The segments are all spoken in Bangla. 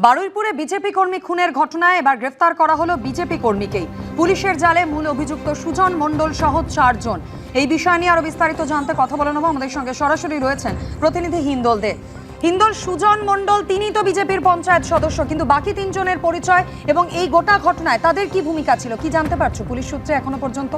বারুইপুরে বিজেপি কর্মী খুনের ঘটনায় এবার গ্রেফতার করা হলো বিজেপি কর্মীকেই। পুলিশের জালে মূল অভিযুক্ত সুজন মণ্ডল সহ 4 জন। এই বিষয় নিয়ে আরো বিস্তারিত জানতে কথা বলে নেব। আমাদের সঙ্গে সরাসরি রয়েছেন প্রতিনিধি হিন্দল দে। হিন্দল, সুজন মণ্ডল তিনি তো বিজেপির পঞ্চায়েত সদস্য, কিন্তু বাকি 3 জনের পরিচয় এবং এই গোটা ঘটনায় তাদের কি ভূমিকা ছিল কি জানতে পারছো পুলিশ সূত্রে এখনো পর্যন্ত?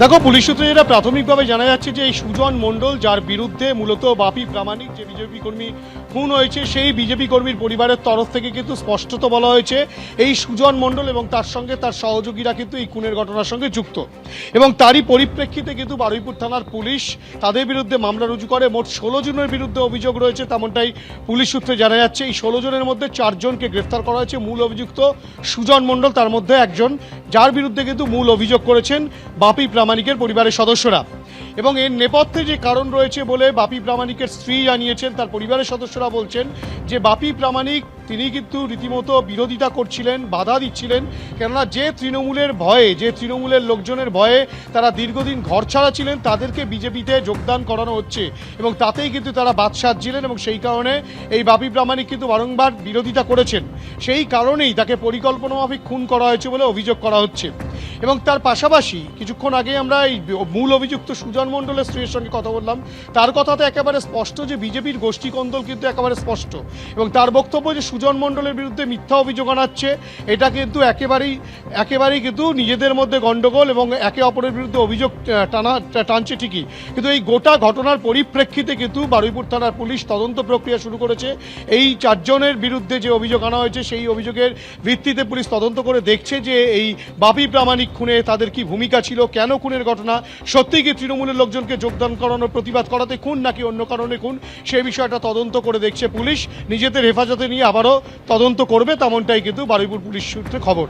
দেখো, পুলিশ সূত্রে যেটা প্রাথমিকভাবে জানা যাচ্ছে যে এই সুজন মণ্ডল, যার বিরুদ্ধে মূলত বাপি প্রামাণিক যে বিজেপি কর্মী খুন হয়েছে, সেই বিজেপি কর্মীর পরিবারের তরফ থেকে কিন্তু স্পষ্টত বলা হয়েছে এই সুজন মণ্ডল এবং তার সঙ্গে তার সহযোগীরা কিন্তু এই খুনের ঘটনার সঙ্গে যুক্ত। এবং তারই পরিপ্রেক্ষিতে কিন্তু বারুইপুর থানার পুলিশ তাদের বিরুদ্ধে মামলা রুজু করে। মোট 16 জনের বিরুদ্ধে অভিযোগ রয়েছে, তেমনটাই পুলিশ সূত্রে জানা যাচ্ছে। এই 16 জনের মধ্যে 4 জনকে গ্রেফতার করা হয়েছে। মূল অভিযুক্ত সুজন মণ্ডল তার মধ্যে একজন, যার বিরুদ্ধে কিন্তু মূল অভিযোগ করেছেন বাপি প্রামাণিকের পরিবারের সদস্যরা। এবং এর নেপথ্যে যে কারণ রয়েছে বলে বাপি প্রামাণিকের স্ত্রী জানিয়েছেন, তার পরিবারের সদস্যরা বলছেন যে বাপি প্রামাণিক তিনি কিন্তু রীতিমতো বিরোধিতা করছিলেন, বাধা দিচ্ছিলেন। কেননা যে তৃণমূলের ভয়ে, যে তৃণমূলের লোকজনের ভয়ে তারা দীর্ঘদিন ঘর ছাড়া ছিলেন, তাদেরকে বিজেপিতে যোগদান করানো হচ্ছে এবং তাতেই কিন্তু তারা বাদ সাধছিলেন। এবং সেই কারণে এই বাপি প্রামাণিক কিন্তু বারংবার বিরোধিতা করেছেন। সেই কারণেই তাকে পরিকল্পনামাফিক খুন করা হয়েছে বলে অভিযোগ করা হচ্ছে। এবং তার পাশাপাশি কিছুক্ষণ আগে আমরা এই মূল অভিযুক্ত সুজন মণ্ডলের স্ত্রীর সঙ্গে কথা বললাম। তার কথাতে একেবারে স্পষ্ট যে বিজেপির গোষ্ঠীকন্দল কিন্তু একেবারে স্পষ্ট। এবং তার বক্তব্য যে সুজন মণ্ডলের বিরুদ্ধে মিথ্যা অভিযোগ আনাচ্ছে, এটা কিন্তু একেবারেই কিন্তু নিজেদের মধ্যে গণ্ডগোল এবং একে অপরের বিরুদ্ধে অভিযোগ টানছে ঠিকই, কিন্তু এই গোটা ঘটনার পরিপ্রেক্ষিতে কিন্তু বারুইপুর থানার পুলিশ তদন্ত প্রক্রিয়া শুরু করেছে। এই 4 জনের বিরুদ্ধে যে অভিযোগ আনা হয়েছে, সেই অভিযোগের ভিত্তিতে পুলিশ তদন্ত করে দেখছে যে এই বাপি প্রামাণিক খুনে তাদের কি ভূমিকা ছিল, কেন খুনের ঘটনা, সত্যিই কি তৃণমূলের লোকজনকে যোগদান করানোর প্রতিবাদ করাতে খুন নাকি অন্য কারণে খুন, সেই বিষয়টা তদন্ত করে দেখছে পুলিশ। নিজেদের হেফাজতে নিয়ে আবারও তদন্ত করবে, তেমনটাই কিন্তু বারুইপুর পুলিশ সূত্রে খবর।